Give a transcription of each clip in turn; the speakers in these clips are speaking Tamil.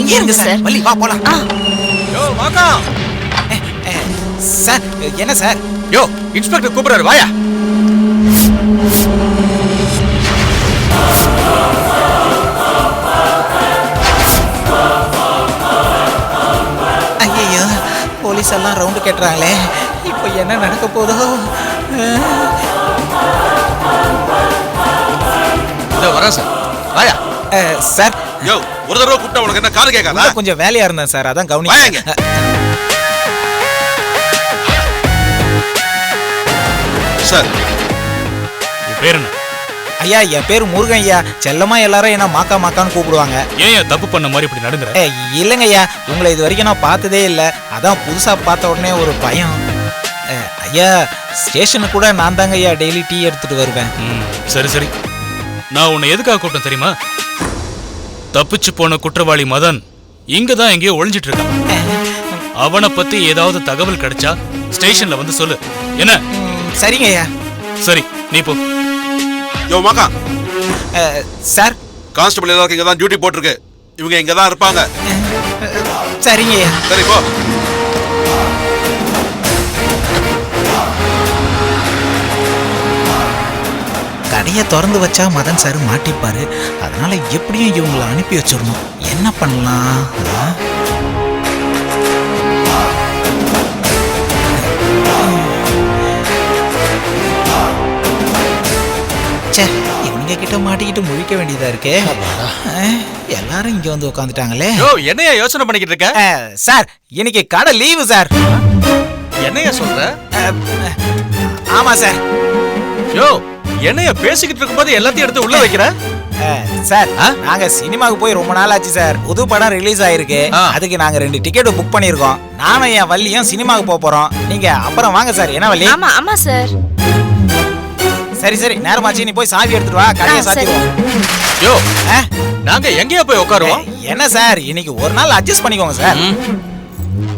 இங்கே இருங்க சார். வள்ளி வா போலாம். யோ மாக்கா. சார் என்ன சார்? யோ இன்ஸ்பெக்டர் கூப்பிடுறாரு, வாயா. ஐயோ, போலீஸ் எல்லாம் ரவுண்டு கேட்டுறாங்களே, இப்போ என்ன நடக்க போதோ? வரேன் சார், வாயா. சார் யோ ஒரு தடவை கூப்பிட்டா உனக்கு என்ன காது கேட்காதா? கொஞ்சம் வேலையா இருந்தேன் சார், அதான் கவனிங்க. சார் பேர் என்ன? ஐயா என் பேரு முருகன் ஐயா. செல்லமா எல்லாரும் என்ன மாக்கா மாக்கான்னு கூப்பிடுவாங்க. ஏன் தப்பு பண்ண மாதிரி இப்படி நடந்துற? இல்லைங்க ஐயா, உங்களை இது வரைக்கும் நான் பார்த்ததே இல்லை, அதான் புதுசா பார்த்த உடனே ஒரு பயம். ஐயா ஸ்டேஷனுக்கு கூட நான் தாங்க ஐயா டெய்லி டீ எடுத்துட்டு வருவேன். சரி சரி, நான் உன்னை எதுக்காக கூப்பிட்டேன் தெரியுமா? தப்பிச்சு போன குற்றவாளி மதன் இங்க தான் எங்கேயோ ஒளிஞ்சிட்டு இருக்கான். அவனை பத்தி ஏதாவது தகவல் கிடைச்சா ஸ்டேஷன்ல வந்து சொல்லு, என்ன? சரிங்க ஐயா. சரி நீ போ. யோ மாக்கா. சார் கான்ஸ்டபிள் எல்லாருக்கும் இங்க தான் டியூட்டி போட்டிருக்கு, இவங்க இங்க தான் இருப்பாங்க. சரிங்க ஐயா. சரி போ. கடையை திறந்து வச்சா மதன் சார் மாட்டிப்பாரு, அதனால எப்படியும் இவங்களை அனுப்பி வச்சிடணும். என்ன பண்ணலாம்? இவங்க கிட்ட மாட்டிக்கிட்டு முழிக்க வேண்டியதா இருக்கே. எல்லாரும் இங்க வந்து உட்காந்துட்டாங்களே. என்னையா யோசனை பண்ணிக்கிட்டு இருக்க? சார் இன்னைக்கு கடை லீவு சார். என்னையா சொல்ற? ஆமா சார். யோ என்னையா பேசிக்கிட்டு இருக்கும்போது எல்லாத்தையும் எடுத்து உள்ள வைக்கிற? சார் நாங்க சினிமாவுக்கு போய் ரொம்ப நாள் ஆச்சு சார். புது படம் ரிலீஸ் ஆயிருக்கு, அதுக்கு நாங்க 2 டிக்கெட் புக் பண்ணிருக்கோம். நானும் என் வள்ளியும் சினிமாவுக்கு போறோம். நீங்க அப்புறம் வாங்க சார். என்ன வள்ளி? ஆமா ஆமா சார். சரி சரி, நேரமாச்சு, நீ போய் சாவி எடுத்துட்டு வா, கடையை சாத்திடுவோம். யோ நாங்க எங்கேயா போய் உட்காருவோம்? என்ன சார் இன்னைக்கு ஒரு நாள் அட்ஜஸ்ட் பண்ணிக்கோங்க சார்.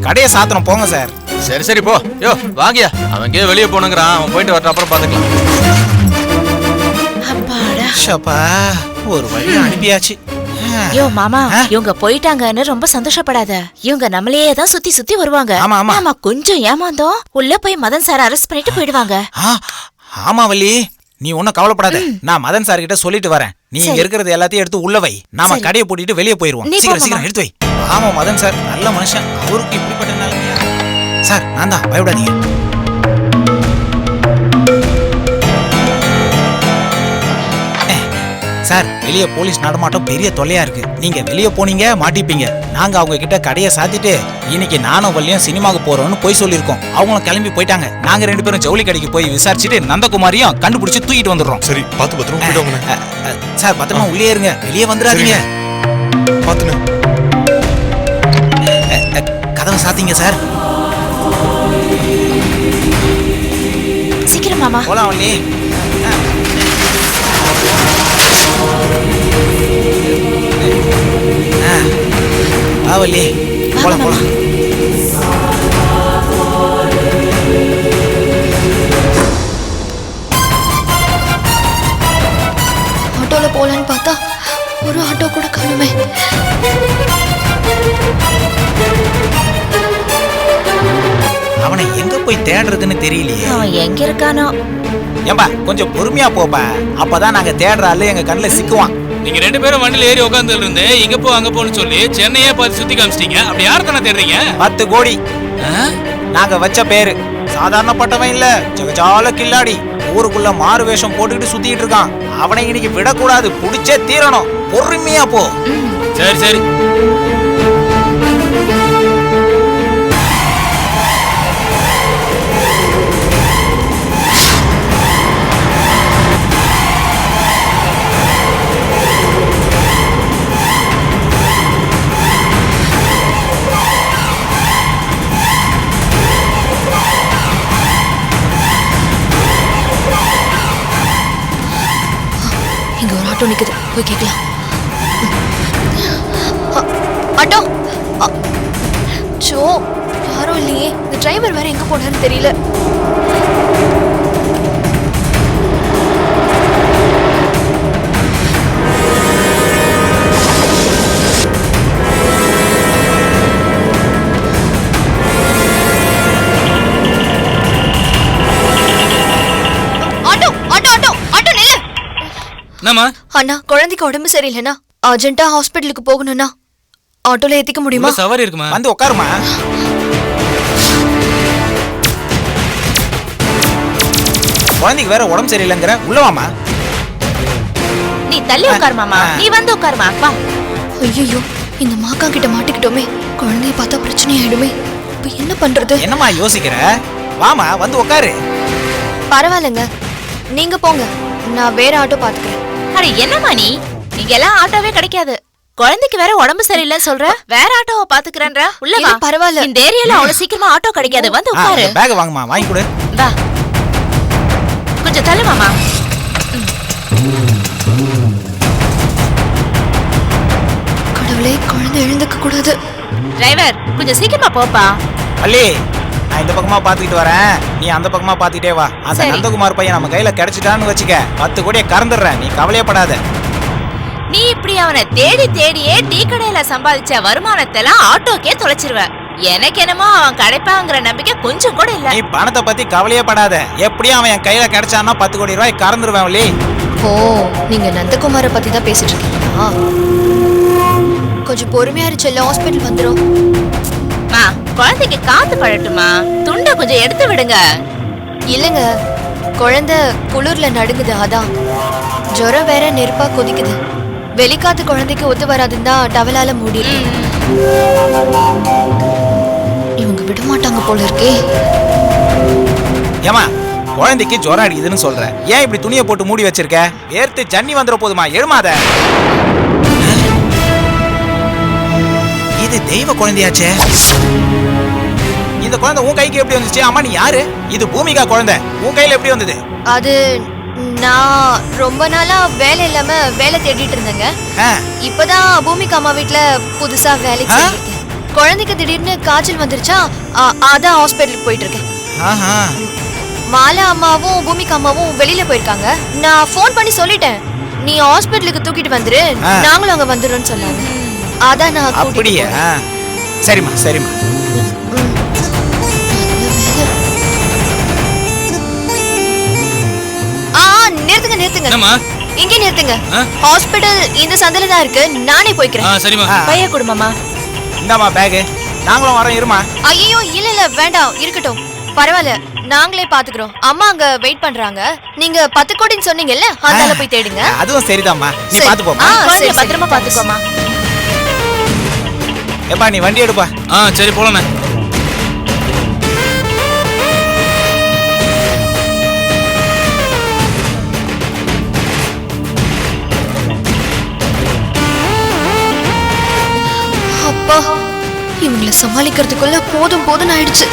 கடையை சாத்தணும், போங்க சார். சரி சரி போ. யோ வாங்கியா, அவன் எங்கேயோ வெளியே போனுங்கிறான், அவன் போயிட்டு வரட்டும், அப்புறம் பாத்துக்கலாம். ஷப்பா, ஒரு வழி அனுப்பியாச்சு. யோ மாமா, இவங்க போயிட்டாங்கன்னு ரொம்ப சந்தோஷப்படாத. இவங்க நம்மளையே தான் சுத்தி சுத்தி வருவாங்க. ஆமா கொஞ்சம் ஏமாந்தோம், உள்ள போய் மதன் சார் அரெஸ்ட் பண்ணிட்டு போயிடுவாங்க. ஆமா வள்ளி, நீ ஒன்னும் கவலைப்படாத. நான் மதன் சார் கிட்ட சொல்லிட்டு வரேன். நீ இங்க இருக்கிறது எல்லாத்தையும் எடுத்து உள்ள வை, நாம கடையை பூட்டிட்டு வெளியே போயிருவோம். சீக்கிரம் சீக்கிரம் எடுத்து வை. ஆமா மதன் சார் நல்ல மனுஷன், அவருக்கு இப்படிப்பட்ட நிலைமையா? சார் நான் தான், பயப்படாதீங்க. சார் வெளியே போலீஸ் நடமாட்டம் பெரிய தொல்லையா இருக்கு. நீங்க வெளியே போனீங்க மாட்டிப்பீங்க. நாங்க அவங்க கிட்ட கடையை சாத்திட்டு இன்னைக்கு நானும் வள்ளியும் சினிமாவுக்கு போறோம்னு போய் சொல்லியிருக்கோம். அவங்களும் கிளம்பி போயிட்டாங்க. நாங்க 2 பேரும் ஜவுளி கடைக்கு போய் விசாரிச்சுட்டு நந்தகுமாரியும் கண்டுபிடிச்சு தூக்கிட்டு வந்துடுறோம். சரி பார்த்து பத்திரமா போயிடுவாங்க. சார் பத்திரமா உள்ளே இருங்க, வெளியே வந்துடாதீங்க. பாத்துங்க. கதவை சாத்திங்க சார். சீக்கிரம் மாமா போலாம் வள்ளி. வள்ளி போலாம் போலாம். ஆட்டோல போலான்னு பார்த்தா ஒரு ஆட்டோ கூட காணுமே. அவனை எங்க போய் தேடுறதுன்னு தெரியலையே. அவன் எங்க இருக்கானோ? ஏம்பா கொஞ்சம் பொறுமையா போப்பா, அப்பதான் நாங்க தேடுற ஆளு எங்க கண்ணுல சிக்குவான். நீங்க 2 பேரும் வண்டியில ஏறி உட்காந்துல இருந்து இங்க போ அங்க போன்னு சொல்லி சென்னையே பார்த்து சுத்தி காமிச்சிட்டீங்க. அப்படி யார் தானே தேடுறீங்க? 10 கோடி நாங்க வச்ச பேரு. சாதாரணப்பட்டவன் இல்ல, ஜகஜால கில்லாடி. ஊருக்குள்ள மாறு வேஷம் போட்டுக்கிட்டு சுத்திட்டு இருக்கான். அவனை இன்னைக்கு விடக்கூடாது, புடிச்சே தீரணும். பொறுமையா போ. சரி சரி. இங்க ஒரு ஆட்டோ நிக்குது, போய் கேட்கலாம். ஆட்டோ சோ யாரும் இல்லையே. இந்த டிரைவர் வேற எங்க போனான்னு தெரியல. என்னம்மா? அண்ணா குழந்தைக்கு உடம்பு சரியில்லைண்ணா, அர்ஜென்ட்டா ஹாஸ்பிட்டலுக்கு போகணும்னா ஆட்டோல ஏத்திக்க முடியுமா? உள்ள சவாரி இருக்குமா? வந்து உட்காருமா. குழந்தைக்கு வேற உடம்பு சரியில்லைங்கிற, உள்ளவாமா. நீ தள்ளி உட்காரு மாமா, நீ வந்து உட்காருமா. வா. ஐயோ, இந்த மாக்கா கிட்ட மாட்டிக்கிட்டோமே, குழந்தைய பார்த்தா பிரச்சனை ஆயிடுமே. இப்ப என்ன பண்றது? என்னம்மா யோசிக்கிற? வாமா, வந்து உட்காரு. பரவாயில்லைங்க, நீங்க போங்க, நான் வேற ஆட்டோ பாத்துக்கிறேன். அட என்னம்மா நீ, இங்க எல்லாம் ஆட்டோவே கிடைக்காது. குழந்தைக்கு வேற உடம்பு சரியில்லைன்னு சொல்ற, வேற ஆட்டோவை பாத்துக்கிறேன்ற. உள்ள வா. பரவாயில்ல, இந்த ஏரியால அவ்வளவு சீக்கிரமா ஆட்டோ கிடைக்காது. வந்து உட்காரு. பேக் வாங்குமா, வாங்கி கொடு. வா, கொஞ்சம் தள்ளு மாமா. கடவுளே, குழந்தை எழுந்துக்க கூடாது. டிரைவர், கொஞ்சம் சீக்கிரமா போப்பா. வள்ளி, நான் இந்த பக்கமா பாத்துக்கிட்டு வரேன், நீ அந்த பக்கமா பாத்துக்கிட்டே வா. அந்த சரி. நந்தகுமார் பையன் நம்ம கையில கிடைச்சிட்டான்னு வச்சுக்க, 10 கோடியை கறந்துடுறேன், நீ கவலையப்படாத. நீ இப்படி அவனை தேடி தேடியே டீ கடையில சம்பாதிச்ச வருமானத்தெல்லாம் ஆட்டோக்கே தொலைச்சிருவ. எனக்கு என்னமோ அவன் கிடைப்பாங்கிற நம்பிக்கை கொஞ்சம் கூட இல்ல. நீ பணத்தை பத்தி கவலையே படாத, எப்படியும் அவன் என் கையில கிடைச்சான்னா 10 கோடி ரூபாய் கறந்துருவேன் வள்ளி. ஓ, நீங்க நந்தகுமார பத்தி தான் பேசிட்டு இருக்கீங்களா? கொஞ்சம் பொறுமையா இருச்சல்ல, ஹாஸ்பிட்டல் வந்துரும். மா, குழந்தைக்கு காத்து பழட்டுமா, துண்டை கொஞ்சம் எடுத்து விடுங்க. இல்லங்க, குழந்தை குளிர்ல நடுங்குது, அதான். ஜுரம் வேற நெருப்பா கொதிக்குது. வெளிக்காத்து குழந்தைக்கு ஒத்து வராதுன்னு தான் டவலால மூடிருக்கேன். இவங்க விட மாட்டாங்க போல இருக்கே. ஏமா, குழந்தைக்கு ஜுரம் அடிக்குதுன்னு சொல்ற, ஏன் இப்படி துணியை போட்டு மூடி வச்சிருக்க? ஏர்த்து ஜன்னி வந்துட போதுமா, எழுமாத. இது தெய்வ குழந்தையாச்சே. இந்த குழந்தை உன் கைக்கு எப்படி வந்துச்சு? அம்மா நீ யாரு? இது பூமிகா குழந்தை, உன் கையில எப்படி வந்தது? அது நான் ரொம்ப நாளா வேலை இல்லாம வேலை தேடிட்டு இருந்தேங்க. இப்பதான் பூமிகா அம்மா வீட்டுல புதுசா வேலைக்கு சேர்ந்திருக்கேன். குழந்தைக்கு திடீர்னு காய்ச்சல் வந்துருச்சா, அதான் ஹாஸ்பிட்டலுக்கு போயிட்டு இருக்கேன். மாலா அம்மாவும் பூமிகா அம்மாவும் வெளியில போயிருக்காங்க. நான் போன் பண்ணி சொல்லிட்டேன், நீ ஹாஸ்பிட்டலுக்கு தூக்கிட்டு வந்துரு, நாங்களும் அங்க வந்துடுறோம்னு சொன்னாங்க. அதான் நான் அப்படியே. சரிம்மா சரிம்மா. நிறுத்துங்க நிறுத்துங்க, என்னம்மா? இங்கே நிறுத்துங்க. ஹாஸ்பிடல் இந்த சந்தில தான் இருக்கு, நானே போய்க்கிறேன். சரிம்மா. பைய குடும்பமா. இந்தாமா பேக், நாங்களும் வரோம், இருமா. ஐயோ இல்ல இல்ல வேண்டாம், இருக்கட்டும், பரவாயில்ல, நாங்களே பாத்துக்கிறோம். அம்மா அங்க வெயிட் பண்றாங்க. நீங்க 10 கோடின்னு சொன்னீங்கல்ல, அதனால போய் தேடுங்க. அதுவும் சரிதாம்மா, நீ சரி. பாத்து போமா. குழந்தைய பத்திரமா பாத்துக்கோமா. ஏப்பா நீ வண்டி எடுப்பா. சரி போலாண்ணே. அப்பா, இவங்களை சமாளிக்கிறதுக்குள்ள போதும் போதும் ஆயிடுச்சு.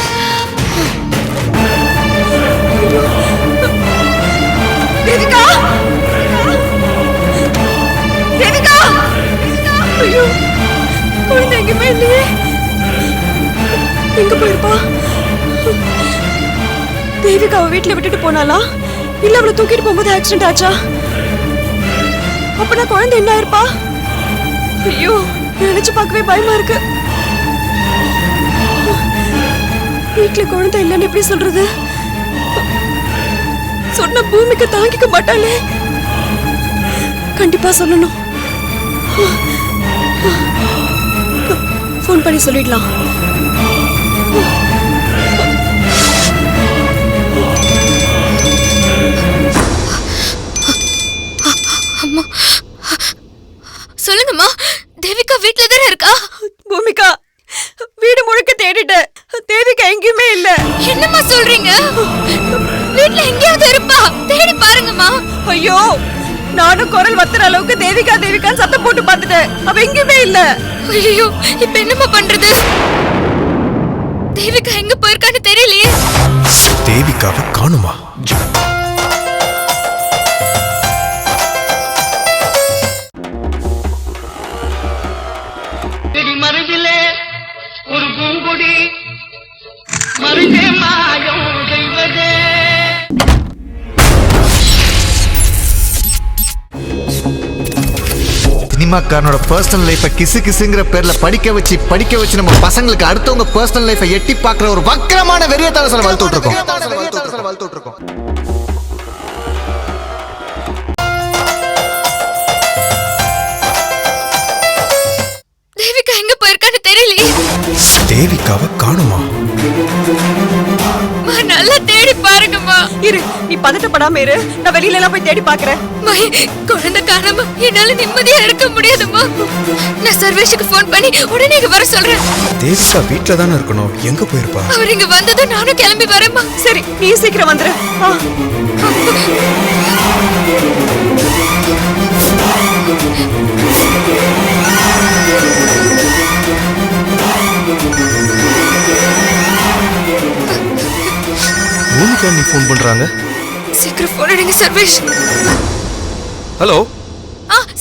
தேவிகா, தேவிகா, ஐயோ, குழந்தை எங்கேயுமே இல்லையே. எங்க போயிருப்பா? தேவிகாவை வீட்டுல விட்டுட்டு போனாலா, இல்ல அவளை தூக்கிட்டு போகும்போது ஆக்சிடென்ட் ஆச்சா? அப்பனா குழந்தை என்ன ஆயிருப்பா? ஐயோ, நினைச்சு பார்க்கவே பயமா இருக்கு. வீட்டுல குழந்தை இல்லைன்னு எப்படி சொல்றது? சொன்ன பூமிக்கு தாங்கிக்க மாட்டாளே. கண்டிப்பா சொல்லணும். போன் பண்ணி சொல்லிடலாம். அம்மா, சொல்லுங்கம்மா, தேவிகா வீட்ல தானே இருக்கா? பூமிகா, வீடு முழுக்க தேடிட்டேன், தேவிகா எங்கேயுமே இல்ல. என்னம்மா சொல்றீங்க? வீட்ல எங்கேயாவது இருப்பா, தேடி பாருங்கம்மா. ஐயோ, நானும் குரல் வத்துற அளவுக்கு தேவிகா தேவிகா சத்தம் போட்டு பார்த்துட்டேன், அவ எங்கேயுமே இல்ல. ஐயோ, இப்ப என்னம்மா பண்றது? தேவிகா எங்க போயிருக்கான்னு தெரியலையே. தேவிகாவை காணுமா? மருவிலே ஒரு பூங்குடி மருந்தே மாயம் செய்வதே. சினிமாக்காரனோட பர்சனல் லைஃபை கிசு கிசுங்கிற பேர்ல படிக்க வச்சு நம்ம பசங்களுக்கு அடுத்தவங்க பர்சனல் லைஃபை எட்டி பார்க்குற ஒரு வக்கரமான வெறியத்தாள வளர்த்துட்டு இருக்கோம். தேவிகாவை காணுமா? நல்லா தேடி பாருங்கம்மா. இரு, நீ பதட்டப்படாம இரு. நான் வெளியில எல்லாம் போய் தேடி பாக்குறேன். குழந்தை காணாம என்னால நிம்மதியா இருக்க முடியாதும்மா. நான் சர்வேஷுக்கு போன் பண்ணி உடனே இங்க வர சொல்றேன். தேவிகா வீட்ல தானே இருக்கணும், எங்க போயிருப்பா? அவர் இங்க வந்ததும் நானும் கிளம்பி வரேம்மா. சரி, நீ சீக்கிரம் வந்துரு. பூமிகா நீ ஃபோன் பண்றாங்க. சீக்கிரம் போன் எடுங்க சர்வேஷ். ஹலோ.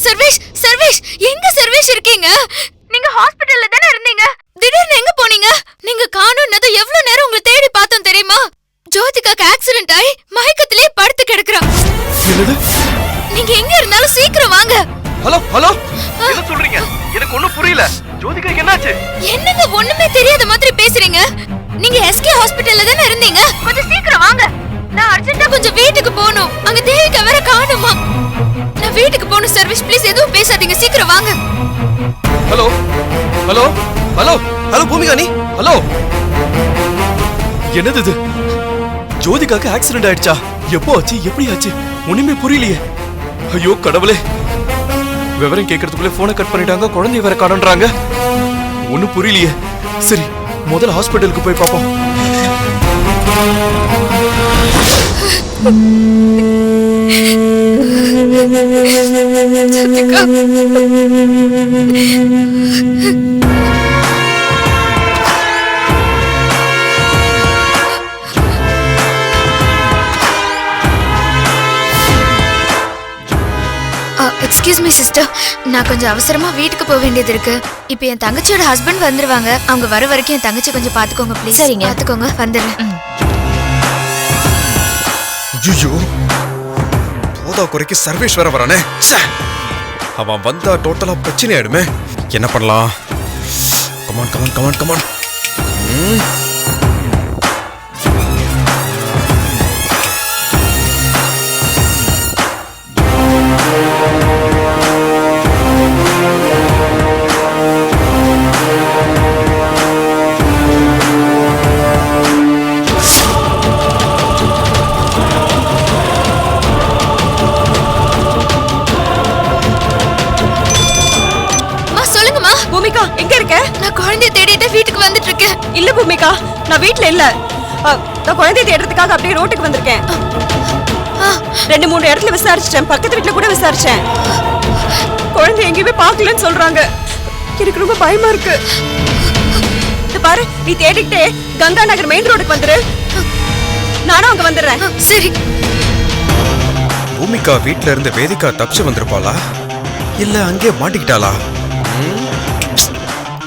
சர்வேஷ், சர்வேஷ், எங்க சர்வேஷ் இருக்கீங்க? நீங்க ஹாஸ்பிடல்ல தானே இருந்தீங்க. திடீர்னு எங்க போனீங்க? நீங்க காணோம்னது எவ்வளவு நேரம் உங்களை தேடி பார்த்தோம் தெரியுமா? ஜோதிகாக்கு ஆக்சிடென்ட் ஆகி மயக்கத்திலே படுத்து கிடக்குறா. என்னது? நீங்க எங்க இருந்தாலும் சீக்கிரம் வாங்க. ஹலோ ஹலோ, என்ன சொல்றீங்க? எனக்கு ஒண்ணும் புரியல. ஜோதிகா என்னாச்சு? என்னங்க ஒண்ணுமே தெரியாத மாதிரி பேசுறீங்க? நீங்க எஸ்கே ஹாஸ்பிடல்ல தானே இருந்தீங்க. கொஞ்சம் சீக்கிரம் வாங்க. நான் அர்ஜென்ட்டா கொஞ்சம் வீட்டுக்கு போகணும். அங்க தேவிகா வேற காணுமா. நான் வீட்டுக்கு போகணும் சர்வீஸ். ப்ளீஸ் எதுவும் பேசாதீங்க, சீக்கிரம் வாங்க. Hello hello hello hello Bhoomika நீ? ஹலோ, என்னது இது? ஜோதிகாக்கு ஆக்சிடென்ட் ஆயிடுச்சா? எப்போ ஆச்சு? எப்படி ஆச்சு? ஒண்ணுமே புரியலையே. ஐயோ கடவுளே, விவரம் கேட்கறதுக்குள்ளே போனை கட் பண்ணிட்டாங்க. குழந்தை வேற காணோன்றாங்க. ஒண்ணும் புரியலையே. சரி, முதல்ல ஹாஸ்பிட்டலுக்கு போய் பார்ப்போம். ஜோதிகா. எக்ஸ்கியூஸ் மீ சிஸ்டர், நான் கொஞ்சம் அவசரமா வீட்டுக்கு போக வேண்டியது இருக்கு. இப்போ என் தங்கச்சியோட ஹஸ்பண்ட் வந்துருவாங்க. அவங்க வர வரைக்கும் என் தங்கச்சி கொஞ்சம் பாத்துக்கோங்க ப்ளீஸ். சரிங்க. பாத்துக்கோங்க, வந்துடுறேன். ஐயோ, போதா குறைக்கு சர்வேஷ் வேற வரானே. அவன் வந்தா டோட்டலா பிரச்சனை ஆயிடுமே. என்ன பண்ணலாம்? Come on come on come on come on. Bhoomika, எங்க இருக்க? நான் குழந்தைய தேடிட்டு வீட்டுக்கு வந்துட்டு இருக்கேன். இல்ல பூமிகா, நான் வீட்ல இல்ல. நான் குழந்தைய தேடுறதுக்காக அப்படியே ரோட்டுக்கு வந்திருக்கேன். 2-3 இடத்துல விசாரிச்சிட்டேன். பக்கத்து வீட்டுல கூட விசாரிச்சேன். குழந்தை எங்கேயுமே பார்க்கலன்னு சொல்றாங்க. எனக்கு ரொம்ப பயமா இருக்கு. இது பாரு, நீ தேடிக்கிட்டே கங்கா நகர் மெயின் ரோடுக்கு வந்துரு. நானும் அங்க வந்துடுறேன். சரி. பூமிகா வீட்ல இருந்து வேதிகா தப்பிச்சு வந்திருப்பாளா, இல்ல அங்கே மாட்டிக்கிட்டாளா?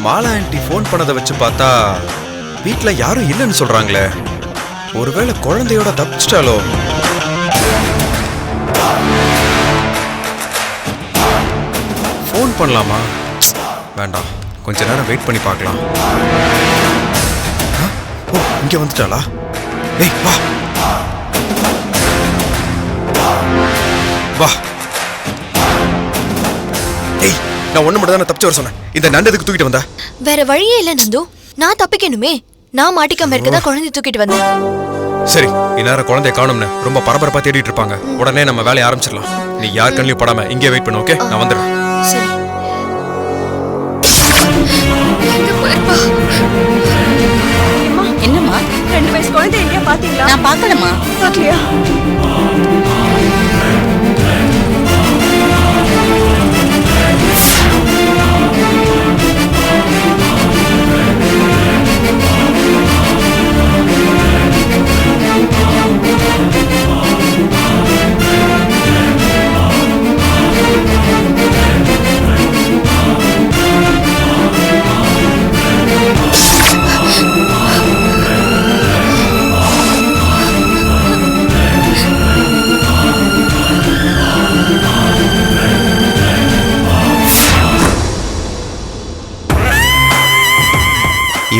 மாலா ஆண்டி ஃபோன் பண்ணதை வச்சு பார்த்தா வீட்ல யாரும் இல்லைன்னு சொல்றாங்களே. ஒருவேளை குழந்தையோட தப்பிச்சிட்டாலோ? ஃபோன் பண்ணலாமா? வேண்டாம், கொஞ்ச நேரம் வெயிட் பண்ணி பார்க்கலாம். ஓ, இங்க வந்துட்டாளா? ஏய் வா வா. ஏய், நான் ஒண்ணு மட்டும் தான் தப்பிச்சு வர சொன்னேன். இந்த நண்டதுக்கு தூக்கிட்டு வந்தா? வேற வழியே இல்ல நந்து. நான் தப்பிக்கணுமே. நான் மாட்டிக்காம இருக்கதான் குழந்தை தூக்கிட்டு வந்தேன். சரி, இந்நேரம் குழந்தைய காணும்னு ரொம்ப பரபரப்பா தேடிட்டு இருப்பாங்க. உடனே நம்ம வேலையை ஆரம்பிச்சிடலாம். நீ யார் கண்ணிலையும் படாம இங்கே வெயிட் பண்ணு. ஓகே, நான் வந்துடுறேன். சரி. எங்க போயிருப்பா? என்னம்மா, 2 வயசு குழந்தை எங்கேயா பாத்தீங்களா? நான் பார்க்கலமா. பாக்கலையா?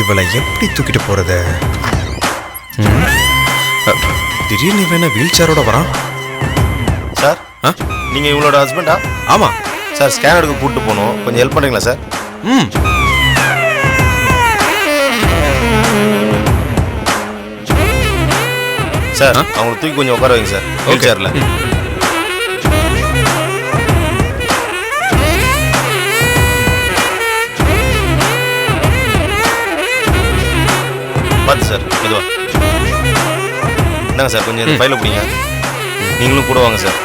இவளை எப்படி தூக்கிட்டு போறது? திடீர்னு வேணா வீல் சேரோட வரான். சார், நீங்க இவங்களோட ஹஸ்பண்டா? ஆமா சார், ஸ்கேன் எடுக்க கூப்பிட்டு போகணும். கொஞ்சம் ஹெல்ப் பண்ணுறீங்களா சார்? சார் அவங்களை தூக்கி கொஞ்சம் உட்கார வைங்க சார். Okay. சேர்ல பார்த்து சார் மெதுவா. என்னங்க சார் கொஞ்சம் இந்த ஃபைலை பிடிங்க. நீங்களும் கூட வாங்க சார்.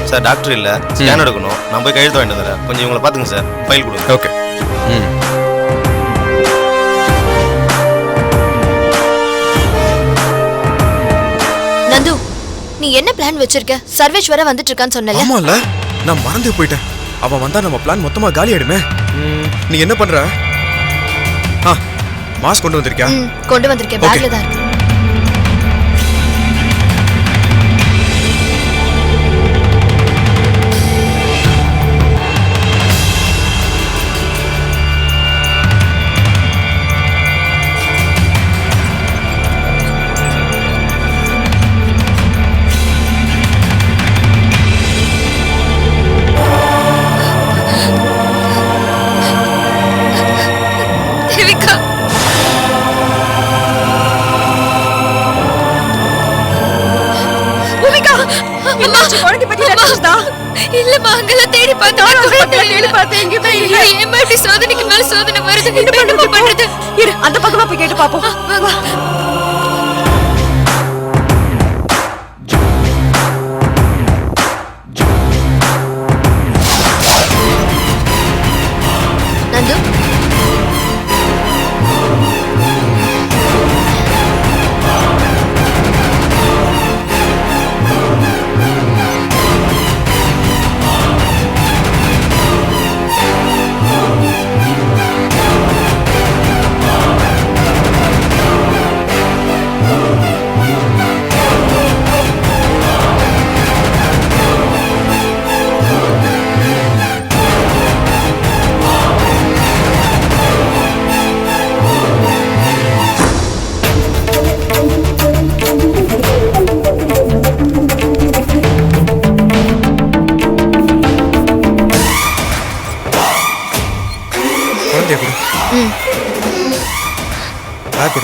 சார் டாக்டர் இல்லை, ஸ்கேன் எடுக்கணும். நான் போய் கையெழுத்து வாங்கிட்டு வந்துடுறேன். கொஞ்சம் இவங்களை பார்த்துங்க சார். ஃபைல் கொடுங்க. ஓகே. நந்து, நீ என்ன பிளான் வச்சிருக்க? சர்வேஷ் வர வந்துட்டு இருக்கான்னு சொன்னல. ஆமால, நான் மறந்தே போயிட்டேன். அவன் வந்தா நம்ம பிளான் மொத்தமா காலி ஆயிடுமே. நீ என்ன பண்ற? மாஸ்க் கொண்டு வந்திருக்கியா? கொண்டு வந்திருக்கேன், பேக்ல தான் இருக்கு. இல்லம்மா, அங்கெல்லாம் தேடி பார்த்தேன். ஏமா இப்படி சோதனைக்கு மேல சோதனை வருது? என்ன பண்றது? இரு, அந்த பக்கமா போய் கேட்டு பாப்போம். நந்து,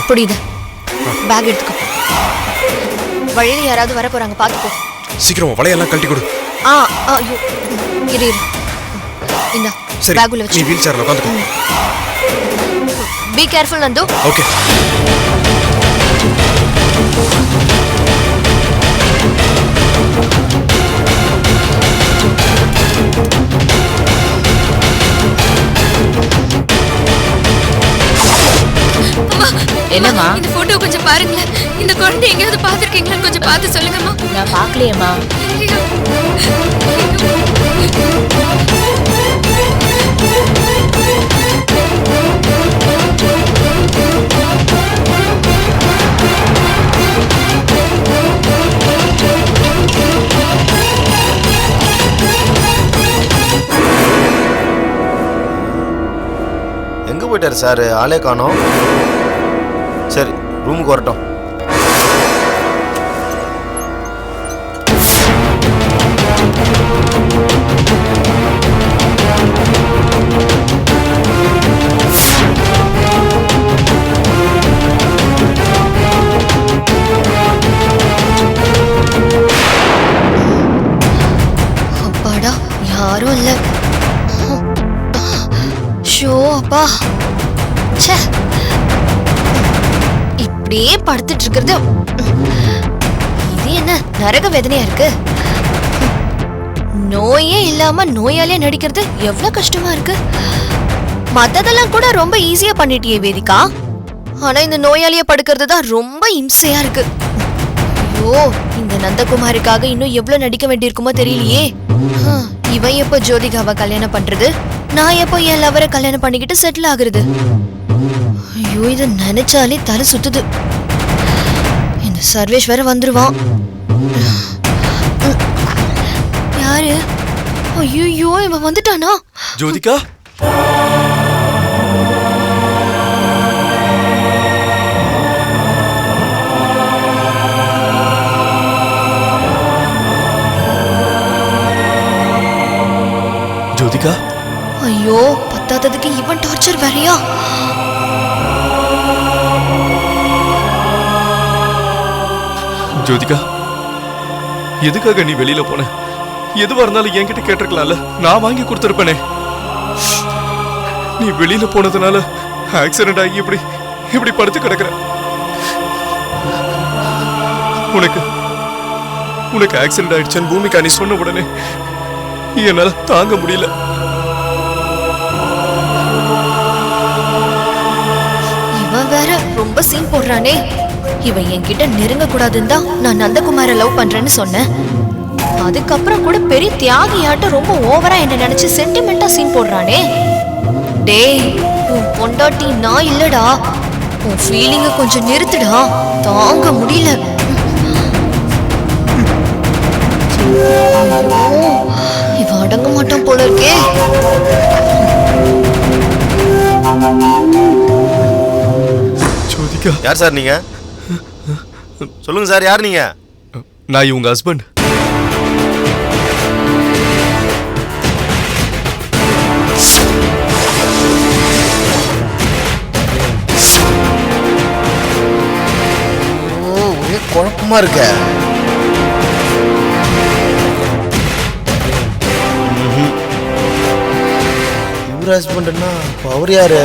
புரியுது. பேக் எடுத்துக்கோ. வழியில யாராவது வர போறாங்க, பாத்துக்கோ. சீக்கிரம் வளையெல்லாம் கழட்டி கொடு. ஐயோ, இரு. இந்த பேக் உள்ள வச்சு. நீ வீல் சேர்ல உட்காந்துக்கோ. Be careful Nandu. ஓகே. என்னம்மா? இந்த போட்டோ கொஞ்சம் பாருங்களேன். இந்த குழந்தை எங்கேயாவது பாத்துருக்கீங்களா? கொஞ்சம் பார்த்து சொல்லுங்கம்மா. நான் பார்க்கலையேம்மா. எங்கே போயிட்டாரு சார்? ஆளே காணோம். சரி, ரூமுக்கு வரட்டும். அப்பாடா, யாரும் இல்ல. ஷோ அப்பா, ச்சே, இப்படியே படுத்துட்டு இருக்கிறது இது என்ன நரக வேதனையா இருக்கு. நோயே இல்லாம நோயாளியா நடிக்கிறது எவ்வளவு கஷ்டமா இருக்கு. மத்ததெல்லாம் கூட ரொம்ப ஈஸியா பண்ணிட்டியே வேதிகா. ஆனா இந்த நோயாளியா படுக்கிறது தான் ரொம்ப இம்சையா இருக்கு. ஐயோ, இந்த நந்தகுமாரிக்காக இன்னும் எவ்வளவு நடிக்க வேண்டியிருக்குமோ தெரியலையே. இவன் எப்போ ஜோதிகாவை கல்யாணம் பண்றது? நான் எப்போ என் லவரை கல்யாணம் பண்ணிக்கிட்டு செட்டில் ஆகுறது? ஐயோ, இதை நினைச்சாலே தலை சுத்துது. இந்த சர்வேஷ் வேற வந்துருவான். யாரு? ஐயோ இவன் வந்துட்டானா? ஜோதிகா ஜோதிகா ஐயோ பத்தாததுக்கு இவன் டார்ச்சர் வேறயா? ஜோதிகா எதுக்காக நீ வெளியில போன? எதுவா இருந்தாலும் என்கிட்ட கேட்டிருக்கலாம்ல, நான் வாங்கி கொடுத்துருப்பேனே. நீ வெளியில போனதுனால ஆக்சிடென்ட் ஆகி இப்படி படுத்து கிடக்குற. உனக்கு ஆக்சிடென்ட் ஆயிடுச்சுன்னு பூமிகா நீ சொன்ன உடனே என்னால தாங்க முடியல. இவன் வேற ரொம்ப சீன் போடுறானே. இவன் என்கிட்ட நெருங்க கூடாதுன்னு தான் நான் நந்தகுமார லவ் பண்றேன்னு சொன்னேன். அதுக்கப்புறம் கூட பெரிய தியாகியாட்ட ரொம்ப ஓவரா என்ன நினைச்சு சென்டிமெண்டா சீன் போடுறானே. டேய் உன் பொண்டாட்டி நான் இல்லடா. உன் ஃபீலிங்க கொஞ்சம் நிறுத்துடா, தாங்க முடியல. இவன் அடங்க மாட்டான் போல இருக்கே. ஜோதிகா யார் சார் நீங்க? சொல்லுங்க சார், யார் நீங்க? நான் இவங்க ஹஸ்பண்ட். ஒரே குழப்பமா இருக்க. இவர் ஹஸ்பண்ட்னா அவர் யாரு?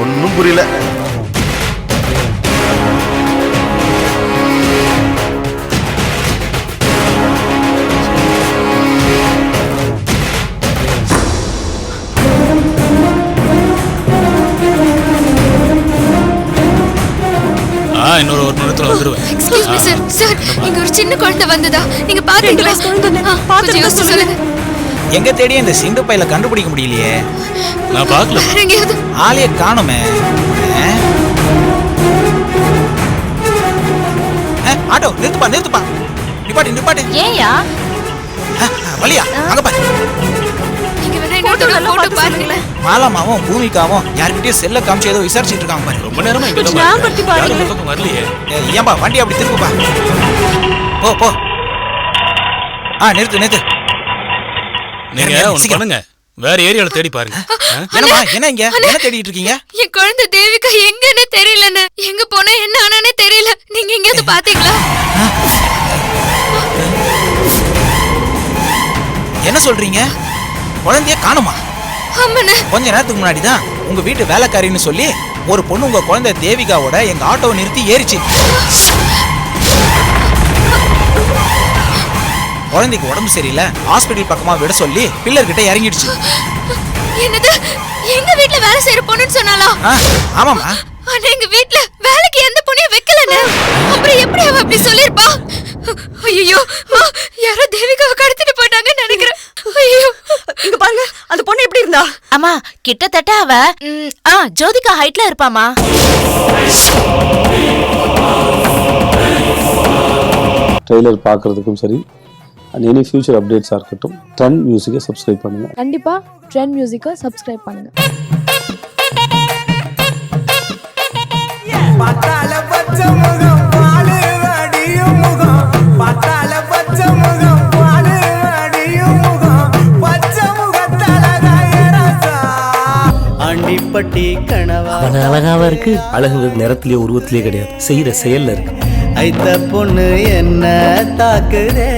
ஒன்னும் புரியல. இன்னொரு 1 நிமிடத்துல வந்துருவேன். Excuse me sir. சார் இங்க ஒரு சின்ன குழந்தை வந்ததா நீங்க பாத்தீங்களா? பாத்துட்டு சொல்லுங்க. எங்க தேடி இந்த சிண்டு பையில கண்டுபிடிக்க முடியலையே. நான் பார்க்கல. எங்கேயாவது ஆளையே காணுமே. ஆட்டோ நிறுத்துப்பா. நிப்பாட்டு. ஏயா வலியா அங்க பாரு. நீங்க வேணா இன்னொரு போட்டோ பாருங்களேன். மாலாமாவும் பூமிகாவும் யார்கிட்டயும் செல்ல காமிச்சு ஏதோ விசாரிச்சுட்டு இருக்காங்க பாரு. ரொம்ப நேரமா இங்க தான் நான் பத்தி பாருங்க. யாரும் இந்த பக்கம் வரலையே. ஏன்பா வண்டி அப்படி திருப்புப்பா. போ. நிறுத்து. நீங்க ஒண்ணு பண்ணுங்க, வேற ஏரியால தேடி பாருங்க. என்னம்மா என்ன இங்க என்ன தேடிட்டு இருக்கீங்க? என் குழந்தை தேவிகா எங்கன்னு தெரியலன்னு. எங்க போனா என்ன ஆனானே தெரியல. நீங்க எங்கேயாவது பாத்தீங்களா? என்ன சொல்றீங்க? குழந்தைய காணுமா? ஆமாண்ணே. கொஞ்ச நேரத்துக்கு முன்னாடி தான் உங்க வீட்டு வேலைக்காரின்னு சொல்லி ஒரு பொண்ணு உங்க குழந்தை தேவிகாவோட எங்க ஆட்டோவை நிறுத்தி ஏறிச்சு. குழந்தைக்கு உடம்பு சரியில்லை, ஹாஸ்பிட்டல் பக்கமா விட சொல்லி பில்லர் கிட்ட இறங்கிடுச்சு. என்னது? எங்க வீட்ல வேலை செய்யற பொண்ணுன்னு சொன்னாலா? ஆமாமா. ஆனா எங்க வீட்ல வேலைக்கு எந்த பொண்ணையும் வைக்கலன்னு. அப்புறம் எப்படி அவ அப்படி சொல்லிருப்பா? ஐயோ யாரோ தேவிகாவை கடத்திட்டு போயிட்டாங்கன்னு நினைக்கிறேன். ஐயோ இங்க பாருங்க, அந்த பொண்ணு எப்படி இருந்தா? அம்மா கிட்டத்தட்ட அவ ஜோதிகா ஹைட்ல இருப்பாமா. ட்ரெய்லர் பார்க்குறதுக்கும் சரி, அண்ட் எனி ஃபியூச்சர் அப்டேட்ஸாக இருக்கட்டும், ட்ரெண்ட் மியூசிக்கை சப்ஸ்கிரைப் பண்ணுங்கள். கண்டிப்பாக ட்ரெண்ட் மியூசிக்கை சப்ஸ்கிரைப் பண்ணுங்கள். ஆண்டிப்பட்டி கனவா அழகாவா இருக்கு. அழகுங்கிறது நிறத்திலேயே உருவத்திலேயே கிடையாது, செய்யற செயல்ல இருக்கு. ஐத்த பொண்ணு என்ன தாக்குதே